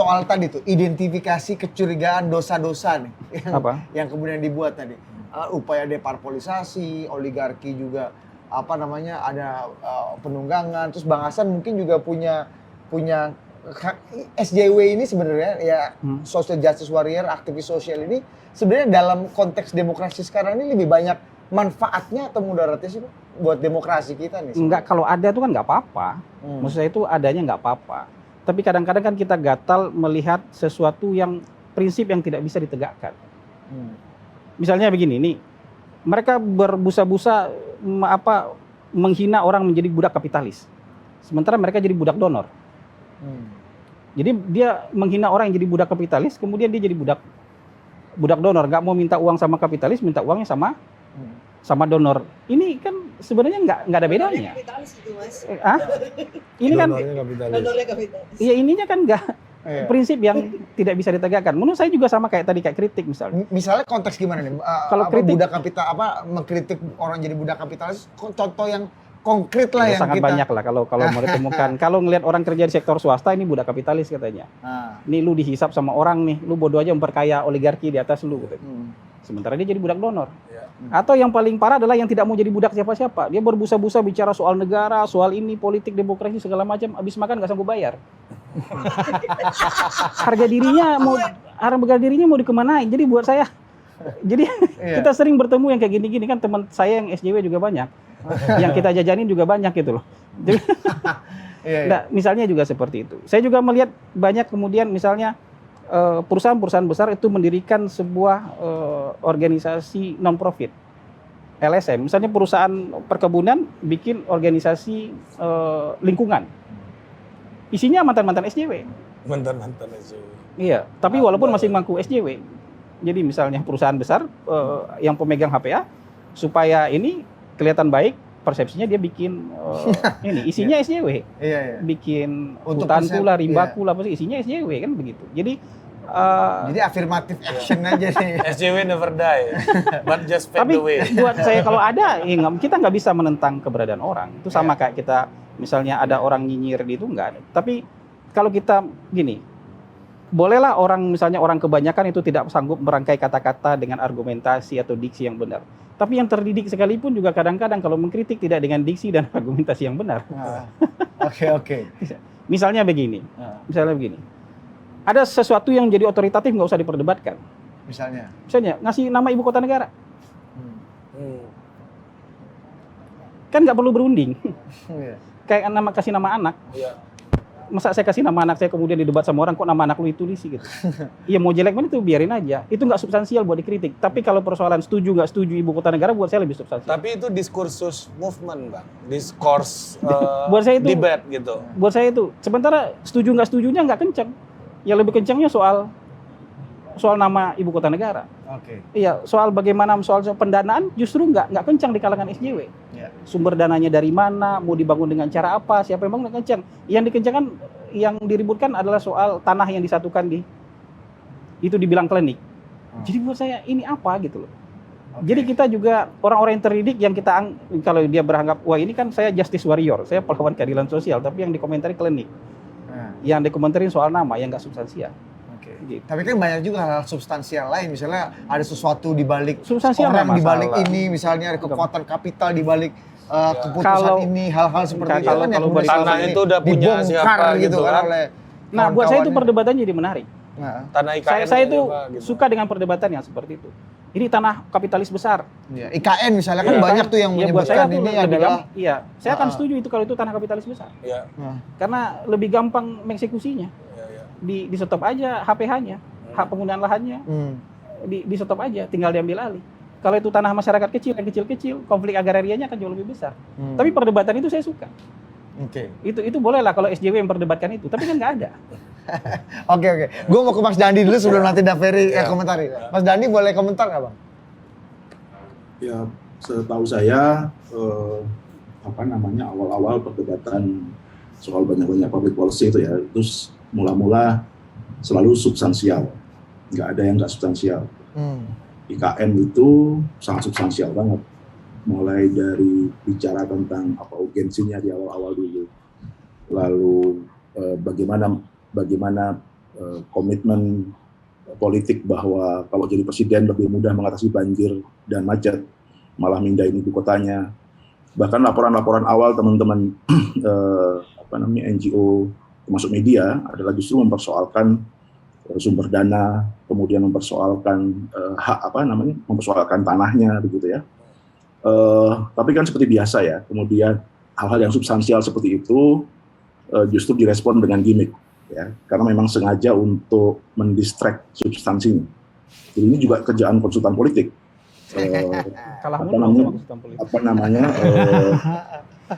soal tadi tuh identifikasi kecurigaan dosa-dosa nih yang kemudian dibuat tadi. Upaya deparpolisasi, oligarki juga ada penunggangan. Terus Bang Hasan mungkin juga punya SJW ini sebenarnya ya social justice warrior, aktivis sosial ini sebenarnya dalam konteks demokrasi sekarang ini lebih banyak manfaatnya atau mudaratnya sih Pak buat demokrasi kita nih? Enggak, kalau ada itu kan nggak apa-apa. Maksud saya itu adanya nggak apa-apa. Tapi kadang-kadang kan kita gatal melihat sesuatu yang prinsip yang tidak bisa ditegakkan. Misalnya begini, nih mereka berbusa-busa menghina orang menjadi budak kapitalis. Sementara mereka jadi budak donor. Jadi dia menghina orang yang jadi budak kapitalis, kemudian dia jadi budak donor, nggak mau minta uang sama kapitalis, minta uangnya sama donor. Ini kan sebenarnya nggak ada bedanya. Kapitalis itu, Mas. Ini kan Donornya kapitalis. iya ininya kan nggak prinsip yang tidak bisa ditegakkan. Menurut saya juga sama kayak tadi kayak kritik misalnya. Misalnya konteks gimana nih? Kalau kritik budak kapital mengkritik orang jadi budak kapitalis, contoh yang konkret lah yang sangat kita banyak lah kalau mau ditemukan. Kalau ngelihat orang kerja di sektor swasta ini budak kapitalis katanya. Nih lu dihisap sama orang nih, lu bodoh aja memperkaya oligarki di atas lu gitu. Sementara dia jadi budak donor. Atau yang paling parah adalah yang tidak mau jadi budak siapa-siapa. Dia berbusa-busa bicara soal negara, soal ini, politik, demokrasi segala macam, habis makan nggak sanggup bayar. harga dirinya mau dikemanain. Jadi buat saya kita sering bertemu yang kayak gini-gini kan, teman saya yang SJW juga banyak. Yang kita jajanin juga banyak gitu loh. Jadi, nah, misalnya juga seperti itu. Saya juga melihat banyak kemudian misalnya perusahaan-perusahaan besar itu mendirikan sebuah organisasi non-profit. LSM, misalnya perusahaan perkebunan bikin organisasi lingkungan. Isinya mantan-mantan SJW. Mantan-mantan SJW. Iya, tapi walaupun masih mangku SJW. Jadi misalnya perusahaan besar yang pemegang HPA supaya ini kelihatan baik, persepsinya dia bikin ini isinya SJW. Bikin hutanku lah, rimbaku lah, pasti isinya SJW kan begitu. Jadi affirmative action aja nih. SJW never die, but just fade away. Tapi buat saya kalau ada, kita nggak bisa menentang keberadaan orang. Itu sama kayak kita misalnya ada orang nyinyir di itu nggak ada. Tapi kalau kita gini, bolehlah misalnya orang kebanyakan itu tidak sanggup merangkai kata-kata dengan argumentasi atau diksi yang benar. Tapi yang terdidik sekalipun juga kadang-kadang kalau mengkritik tidak dengan diksi dan argumentasi yang benar. Oke. Misalnya begini. Ada sesuatu yang jadi otoritatif nggak usah diperdebatkan. Misalnya ngasih nama ibu kota negara. Kan nggak perlu berunding. Kayak kasih nama anak. Masa saya kasih nama anak saya kemudian didebat sama orang, kok nama anak lu itu sih gitu. Iya mau jelek mana itu biarin aja. Itu nggak substansial buat dikritik. Tapi kalau persoalan setuju nggak setuju ibu kota negara buat saya lebih substansial. Tapi itu diskursus movement Bang. Diskurs buat saya itu debat gitu. Buat saya itu sementara setuju nggak setujunya nggak kencang. Yang lebih kencangnya soal nama ibu kota negara. Iya, soal bagaimana soal pendanaan justru nggak kencang di kalangan SJW. Sumber dananya dari mana, mau dibangun dengan cara apa, siapa yang bangun kencang. Yang dikencangkan, yang diributkan adalah soal tanah yang disatukan itu dibilang klinik. Jadi buat saya ini apa gitu loh. Jadi kita juga orang-orang yang terdidik yang kita kalau dia beranggap wah ini kan saya justice warrior, saya pahlawan keadilan sosial, tapi yang dikomentari klinik. Yang dikomentarin soal nama yang nggak substansial. Gitu. Tapi kan banyak juga hal substansial lain, misalnya ada sesuatu di balik substansial orang di balik ini, misalnya ada kekuatan kapital di balik keputusan ini, hal-hal seperti itu kan yang tanah itu udah punya siapa gitu kan. Nah, buat saya itu perdebatan jadi menarik. Tanah IKN saya itu suka dengan perdebatan yang seperti itu. Ini tanah kapitalis besar. IKN misalnya kan banyak tuh yang menyebutkan ini adalah. Saya akan setuju itu kalau itu tanah kapitalis besar. Karena lebih gampang mengeksekusinya. Di stop aja HPH-nya, hak penggunaan lahannya, di stop aja, tinggal diambil alih. Kalau itu tanah masyarakat kecil, yang kecil-kecil, konflik agrarianya akan jauh lebih besar. Tapi perdebatan itu saya suka. Itu boleh lah kalau SJW yang perdebatkan itu, tapi kan nggak ada. Oke. Gue mau ke Mas Dandi dulu sebelum nanti Daveri komentari. Mas Dandi boleh komentar nggak Bang? Ya, setahu saya awal-awal perdebatan soal banyak-banyak public policy itu ya, terus mula-mula selalu substansial, nggak ada yang nggak substansial. IKN itu sangat substansial banget, mulai dari bicara tentang apa urgensinya di awal-awal dulu, lalu bagaimana komitmen politik bahwa kalau jadi presiden lebih mudah mengatasi banjir dan macet, malah mindahin ibu kotanya. Bahkan laporan-laporan awal teman-teman NGO termasuk media adalah justru mempersoalkan sumber dana, kemudian mempersoalkan mempersoalkan tanahnya begitu ya. Tapi kan seperti biasa ya, kemudian hal-hal yang substansial seperti itu justru direspon dengan gimmick ya, karena memang sengaja untuk mendistract substansinya. Jadi ini juga kerjaan konsultan politik.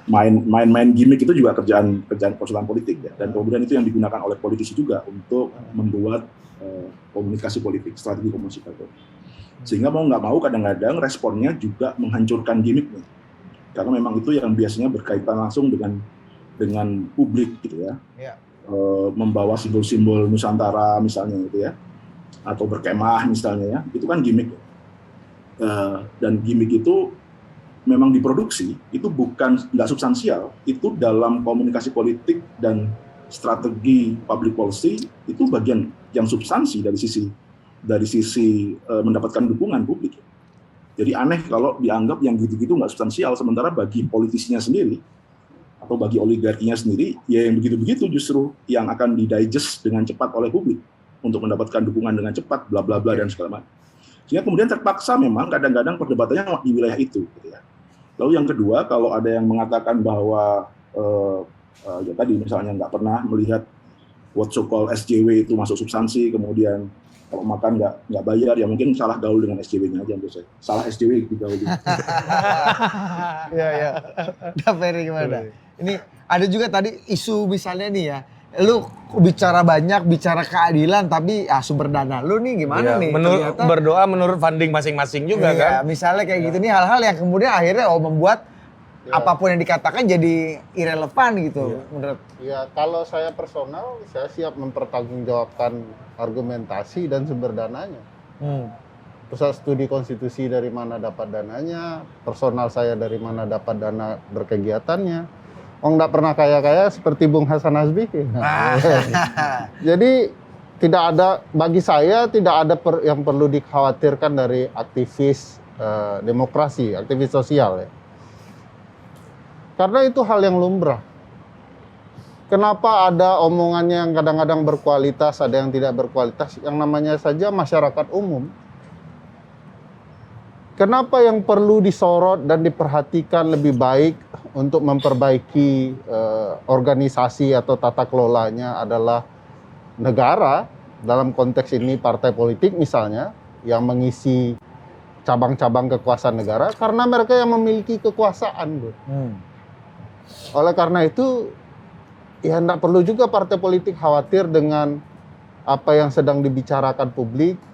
Main gimmick itu juga kerjaan konsultan politik ya, dan kemudian itu yang digunakan oleh politisi juga untuk membuat komunikasi politik, strategi komunikasi politik. Sehingga mau nggak mau kadang-kadang responnya juga menghancurkan gimmicknya, karena memang itu yang biasanya berkaitan langsung dengan publik gitu ya. Membawa simbol-simbol Nusantara misalnya gitu ya, atau berkemah misalnya ya, itu kan gimmick. Dan gimmick itu memang diproduksi, itu nggak substansial, itu dalam komunikasi politik dan strategi public policy itu bagian yang substansi dari sisi mendapatkan dukungan publik. Jadi aneh kalau dianggap yang gitu-gitu nggak substansial, sementara bagi politisinya sendiri atau bagi oligarkinya sendiri, ya yang begitu-begitu justru yang akan didigest dengan cepat oleh publik untuk mendapatkan dukungan dengan cepat, bla bla bla dan segala macam. Sehingga kemudian terpaksa memang kadang-kadang perdebatannya di wilayah itu. Gitu ya. Lalu yang kedua, kalau ada yang mengatakan bahwa ya tadi misalnya nggak pernah melihat what so called SJW itu masuk substansi, kemudian kalau makan nggak bayar, ya mungkin salah gaul dengan SJW-nya aja menurut saya. Salah SJW digaul. Ya. Udah Ferry gimana? Ini ada juga tadi isu misalnya nih ya, lu bicara banyak, bicara keadilan, tapi sumber dana lu nih gimana nih? Ternyata, berdoa menurut funding masing-masing juga kan? Misalnya kayak gitu nih, hal-hal yang kemudian akhirnya membuat apapun yang dikatakan jadi irrelevan gitu menurut. Ya kalau saya personal, saya siap mempertanggungjawabkan argumentasi dan sumber dananya. Pusat studi konstitusi dari mana dapat dananya, personal saya dari mana dapat dana berkegiatannya. Nggak pernah kaya-kaya seperti Bung Hasan Hasbi. Jadi bagi saya tidak ada yang perlu dikhawatirkan dari aktivis demokrasi, aktivis sosial ya. Karena itu hal yang lumrah. Kenapa ada omongannya yang kadang-kadang berkualitas, ada yang tidak berkualitas, yang namanya saja masyarakat umum. Kenapa yang perlu disorot dan diperhatikan lebih baik untuk memperbaiki organisasi atau tata kelolanya adalah negara, dalam konteks ini partai politik misalnya, yang mengisi cabang-cabang kekuasaan negara, karena mereka yang memiliki kekuasaan. Oleh karena itu, ya tidak perlu juga partai politik khawatir dengan apa yang sedang dibicarakan publik.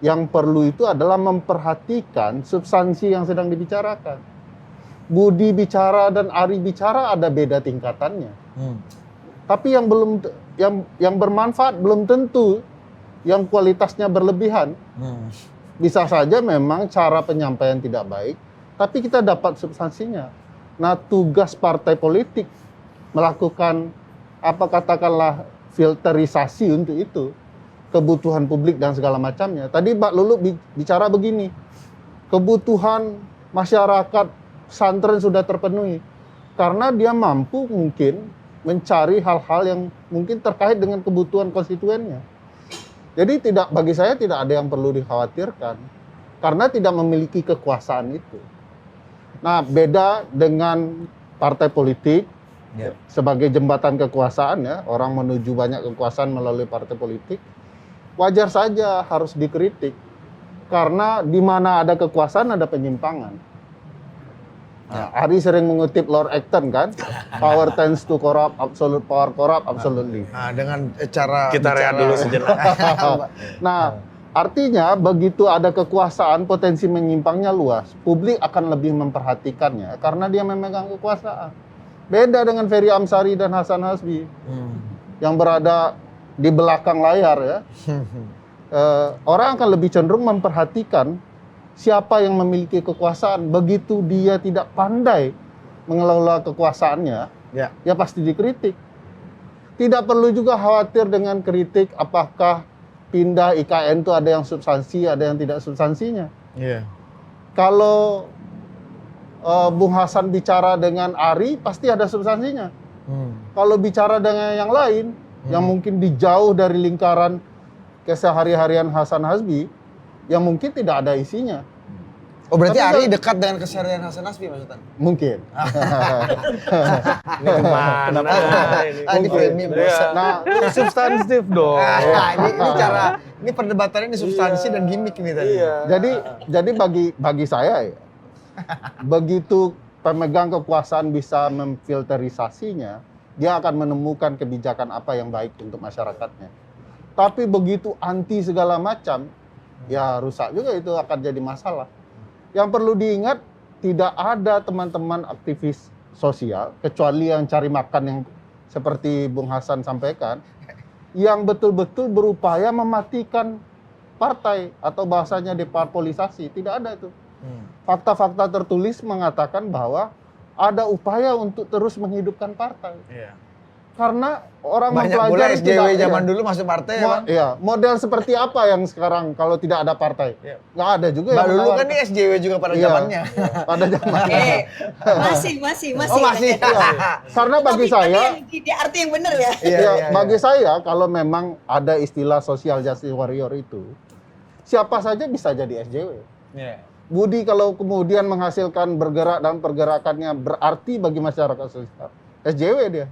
Yang perlu itu adalah memperhatikan substansi yang sedang dibicarakan. Budi bicara dan Ari bicara ada beda tingkatannya. Tapi yang bermanfaat belum tentu yang kualitasnya berlebihan. Bisa saja memang cara penyampaian tidak baik, tapi kita dapat substansinya. Nah, tugas partai politik melakukan katakanlah filterisasi untuk itu, kebutuhan publik dan segala macamnya. Tadi Mbak Lulu bicara begini, kebutuhan masyarakat pesantren sudah terpenuhi karena dia mampu mungkin mencari hal-hal yang mungkin terkait dengan kebutuhan konstituennya. Jadi bagi saya tidak ada yang perlu dikhawatirkan karena tidak memiliki kekuasaan itu. Nah, beda dengan partai politik sebagai jembatan kekuasaan ya, orang menuju banyak kekuasaan melalui partai politik. Wajar saja harus dikritik karena di mana ada kekuasaan ada penyimpangan. Ari sering mengutip Lord Acton kan, power tends to corrupt, absolute power corrupt absolutely. Nah, dengan cara kita rehat dulu sejenak. Nah, artinya begitu ada kekuasaan, potensi menyimpangnya luas. Publik akan lebih memperhatikannya karena dia memegang kekuasaan. Beda dengan Ferry Amsari dan Hasan Hasbi yang berada di belakang layar ya. Orang akan lebih cenderung memperhatikan siapa yang memiliki kekuasaan. Begitu dia tidak pandai mengelola kekuasaannya, ya pasti dikritik. Tidak perlu juga khawatir dengan kritik apakah pindah IKN itu ada yang substansi, ada yang tidak substansinya. Iya. Kalau Bung Hasan bicara dengan Ari, pasti ada substansinya. Kalau bicara dengan yang lain, yang mungkin dijauh dari lingkaran kesehari-harian Hasan Hasbi, yang mungkin tidak ada isinya. Oh berarti Tapi Ari dekat dengan keseharian Hasan Hasbi maksudnya? Mungkin. Ini kemana? Ini framing bos. Nah, Substantif dong. Ini cara, ini perdebatannya ini substansi dan gimmick ini tadi. Iya. jadi bagi saya ya, begitu pemegang kekuasaan bisa memfilterisasinya, dia akan menemukan kebijakan apa yang baik untuk masyarakatnya. Tapi begitu anti segala macam, ya rusak juga, itu akan jadi masalah. Yang perlu diingat, tidak ada teman-teman aktivis sosial, kecuali yang cari makan yang seperti Bung Hasan sampaikan, yang betul-betul berupaya mematikan partai atau bahasanya deparpolisasi. Tidak ada itu. Fakta-fakta tertulis mengatakan bahwa ada upaya untuk terus menghidupkan partai. Iya. Karena orang Banyak pula mempelajari SJW tidak, zaman dulu masuk partai ya, Bang? Iya, model seperti apa yang sekarang kalau tidak ada partai? Iya. Nggak ada juga Mbak yang dulu kan menawarkan. ini SJW juga pada Iya. zamannya. Pada zamannya. Masih. Oh masih. Karena bagi Tapi saya, di arti yang benar ya. ya, bagi saya kalau memang ada istilah social justice warrior itu, siapa saja bisa jadi SJW. Iya. Budi kalau kemudian menghasilkan bergerak dan pergerakannya berarti bagi masyarakat sosial, SJW dia.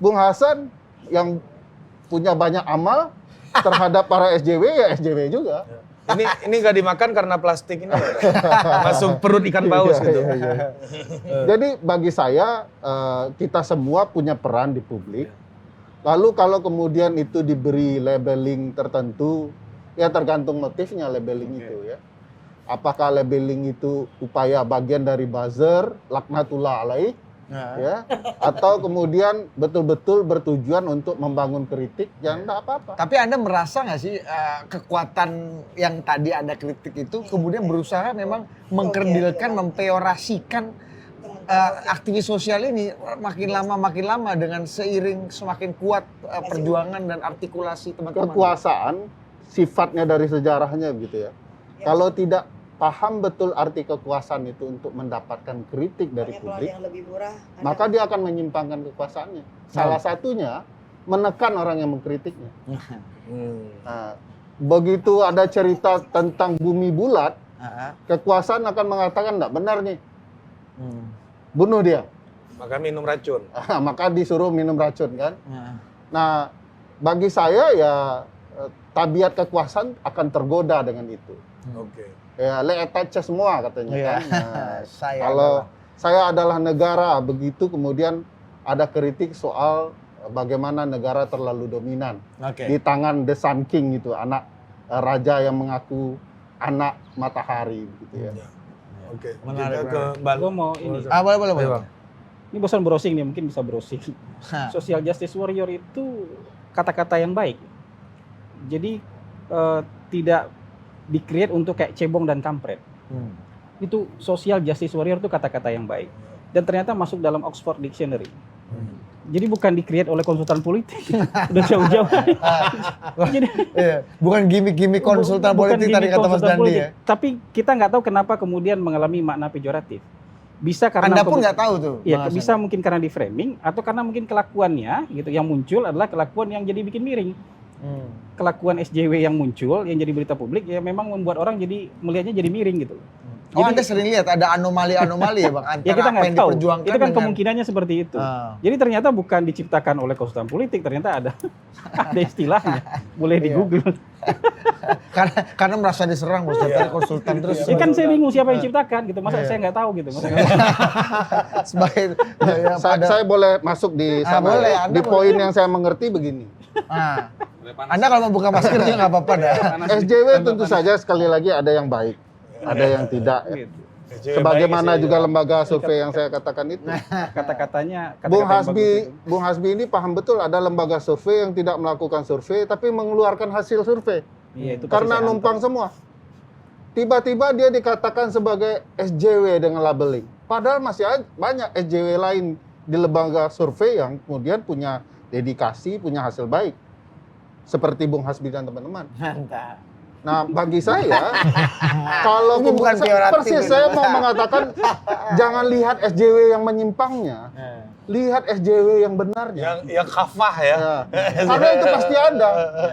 Bung Hasan yang punya banyak amal terhadap para SJW, ya SJW juga. Ini nggak dimakan karena plastik ini. Masuk perut ikan paus gitu. Iya. Jadi bagi saya, kita semua punya peran di publik. Lalu kalau kemudian itu diberi labeling tertentu, ya tergantung motifnya labeling itu ya. Apakah labeling itu upaya bagian dari buzzer, laknatullah alaih, ya, atau kemudian betul-betul bertujuan untuk membangun kritik, ya enggak apa-apa. Tapi Anda merasa nggak sih kekuatan yang tadi Anda kritik itu kemudian berusaha memang mengkerdilkan, mempeorasikan aktivis sosial ini makin lama dengan seiring semakin kuat perjuangan dan artikulasi teman-teman. Kekuasaan sifatnya dari sejarahnya gitu ya. Kalau tidak paham betul arti kekuasaan itu untuk mendapatkan kritik dari publik, yang lebih murah, maka dia akan menyimpangkan kekuasaannya. Salah satunya menekan orang yang mengkritiknya. Nah, begitu ada cerita tentang bumi bulat, kekuasaan akan mengatakan enggak benar nih, bunuh dia. Maka minum racun. Maka disuruh minum racun kan. Nah, bagi saya ya tabiat kekuasaan akan tergoda dengan itu. Oke. Ya, le-etatnya semua katanya kan. Nah, Kalau saya adalah negara, begitu kemudian ada kritik soal bagaimana negara terlalu dominan di tangan The Sun King itu, anak raja yang mengaku anak matahari gitu ya. Oke. Menarik, Kita ke Mbak. Gue mau ini. boleh. Bang. Ini bosan browsing nih, mungkin bisa browsing. Social justice warrior itu kata-kata yang baik. Jadi tidak di-create untuk kayak cebong dan kampret. Itu social justice warrior itu kata-kata yang baik. Dan ternyata masuk dalam Oxford Dictionary. Jadi bukan di-create oleh konsultan politik. Udah jauh-jauh. Jadi, bukan gimmick-gimmick konsultan bukan politik tadi gimmick kata Mas konsultan Dandi politik. ya. Tapi kita nggak tahu kenapa kemudian mengalami makna pejoratif. Bisa karena Anda pun nggak tahu tuh. Iya, Bang bisa Hasan. mungkin karena di framing atau karena mungkin kelakuannya gitu yang muncul adalah kelakuan yang jadi bikin miring. Kelakuan SJW yang muncul yang jadi berita publik ya memang membuat orang jadi melihatnya jadi miring gitu. Oh, Anda sering lihat ada anomali-anomali ya Bang antara Ya kita apa nggak yang tahu. diperjuangkan Itu kan dengan kemungkinannya seperti itu. Jadi ternyata bukan diciptakan oleh konsultan politik, ternyata ada ada istilahnya. Boleh di Google. karena merasa diserang Bos dari konsultan terus. Ya kan saya bingung siapa yang ciptakan gitu. Masa saya nggak tahu gitu. Masa sebagai ya, Saya boleh masuk di sana. boleh, ya? Anda Di boleh. poin yang saya mengerti begini. Anda kalau mau buka masker juga nggak apa-apa dah. SJW tentu saja sekali lagi ada yang baik, ada yang tidak. Ya. gitu. Sebagaimana juga lembaga survei yang saya katakan itu. Kata-katanya Bung kata-kata yang bagus itu. Bung Hasbi ini paham betul ada lembaga survei yang tidak melakukan survei tapi mengeluarkan hasil survei. Iya, itu Karena pasti saya numpang semua. Tiba-tiba dia dikatakan sebagai SJW dengan labeling. Padahal masih banyak SJW lain di lembaga survei yang kemudian punya dedikasi, punya hasil baik. Seperti Bung Hasbi dan teman-teman. Mantap. Nah, bagi saya, kalau Ini bukan pejoratif persis ini. saya mau mengatakan, jangan lihat SJW yang menyimpangnya, lihat SJW yang benarnya. Yang kafah ya. Ya. Karena itu pasti ada.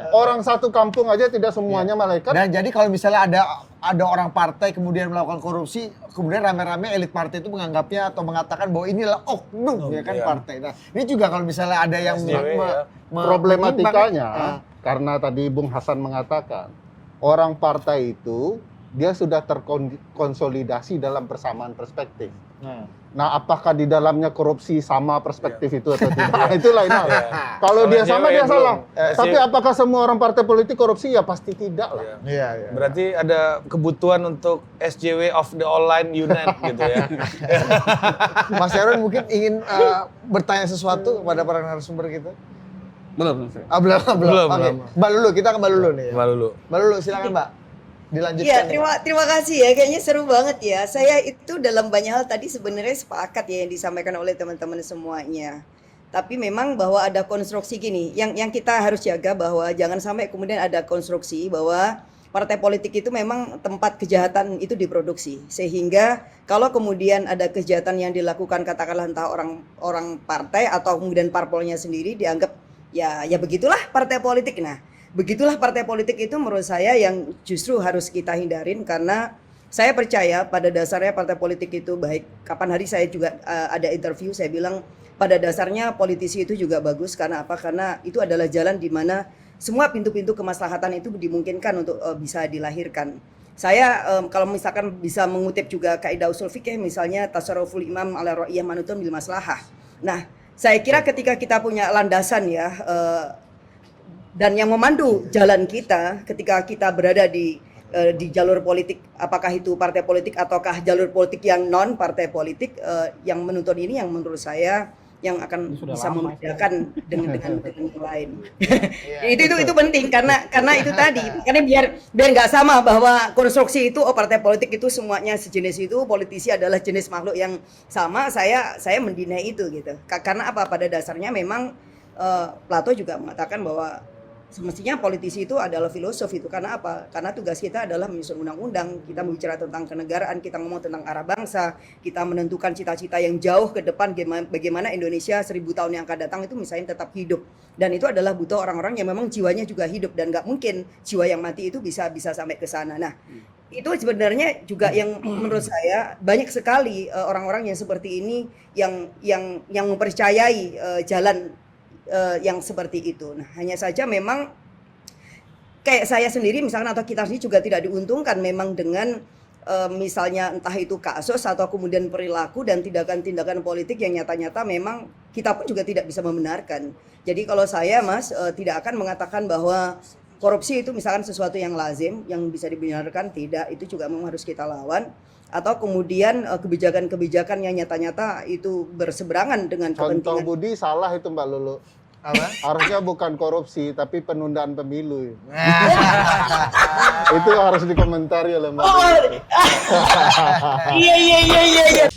Orang satu kampung aja tidak semuanya malaikat. Dan jadi kalau misalnya ada orang partai kemudian melakukan korupsi, kemudian rame-rame elit partai itu menganggapnya atau mengatakan bahwa inilah oknum ya kan Iya. partai. Nah, ini juga kalau misalnya ada yang SJW, ya. Problematikanya, karena tadi Bung Hasan mengatakan, orang partai itu dia sudah terkonsolidasi dalam persamaan perspektif. Nah, apakah di dalamnya korupsi sama perspektif itu atau tidak? Itu lain hal. Kalau dia sama, dia salah. Tapi apakah semua orang partai politik korupsi? Ya pasti tidak lah. Iya. Berarti ada kebutuhan untuk SJW of the online unite gitu ya. Mas Heron mungkin ingin bertanya sesuatu kepada para narasumber kita. Belum. Belum. Belum, Oke. belum. Mbak Lulu, kita ke Mbak Lulu nih. Ya. Mbak Lulu. Mbak Lulu, silakan Mbak. Dilanjutkan. Iya, ya. terima kasih ya. Kayaknya seru banget ya. Saya itu dalam banyak hal tadi sebenarnya sepakat ya yang disampaikan oleh teman-teman semuanya. Tapi memang bahwa ada konstruksi gini, yang kita harus jaga bahwa jangan sampai kemudian ada konstruksi bahwa partai politik itu memang tempat kejahatan itu diproduksi. Sehingga kalau kemudian ada kejahatan yang dilakukan katakanlah entah orang partai atau kemudian parpolnya sendiri dianggap ya begitulah partai politik. Nah, begitulah partai politik itu menurut saya yang justru harus kita hindarin karena saya percaya pada dasarnya partai politik itu baik. Kapan hari saya juga ada interview saya bilang pada dasarnya politisi itu juga bagus karena apa? Karena itu adalah jalan di mana semua pintu-pintu kemaslahatan itu dimungkinkan untuk bisa dilahirkan. Saya kalau misalkan bisa mengutip juga kaidah usul fikih misalnya tasarruful imam ala ra'iyah manutun bil maslahah. Nah, saya kira ketika kita punya landasan ya dan yang memandu jalan kita ketika kita berada di jalur politik, apakah itu partai politik ataukah jalur politik yang non partai politik, yang menuntun ini yang menurut saya yang akan bisa membedakan dengan yang lain. itu penting karena itu tadi karena biar nggak sama bahwa konstruksi itu partai politik itu semuanya sejenis itu, politisi adalah jenis makhluk yang sama. Saya mendinai itu gitu karena apa, pada dasarnya memang Plato juga mengatakan bahwa semestinya politisi itu adalah filosof itu karena apa? Karena tugas kita adalah menyusun undang-undang, kita berbicara tentang kenegaraan, kita ngomong tentang arah bangsa, kita menentukan cita-cita yang jauh ke depan bagaimana Indonesia 1000 tahun yang akan datang itu misalnya tetap hidup. Dan itu adalah butuh orang-orang yang memang jiwanya juga hidup dan nggak mungkin jiwa yang mati itu bisa sampai ke sana. Nah, itu sebenarnya juga yang menurut saya banyak sekali orang-orang yang seperti ini yang mempercayai jalan yang seperti itu. Nah, hanya saja memang kayak saya sendiri misalkan atau kita sendiri juga tidak diuntungkan memang dengan misalnya entah itu kasus atau kemudian perilaku dan tindakan-tindakan politik yang nyata-nyata memang kita pun juga tidak bisa membenarkan. Jadi kalau saya Mas tidak akan mengatakan bahwa korupsi itu misalkan sesuatu yang lazim yang bisa dibenarkan, tidak, itu juga memang harus kita lawan. Atau kemudian kebijakan-kebijakan yang nyata-nyata itu berseberangan dengan Contoh kepentingan. Budi salah itu Mbak Lulu. Apa? Harusnya bukan korupsi tapi penundaan pemilu. Itu harus dikomentari oleh Mbak Lulu. Iya.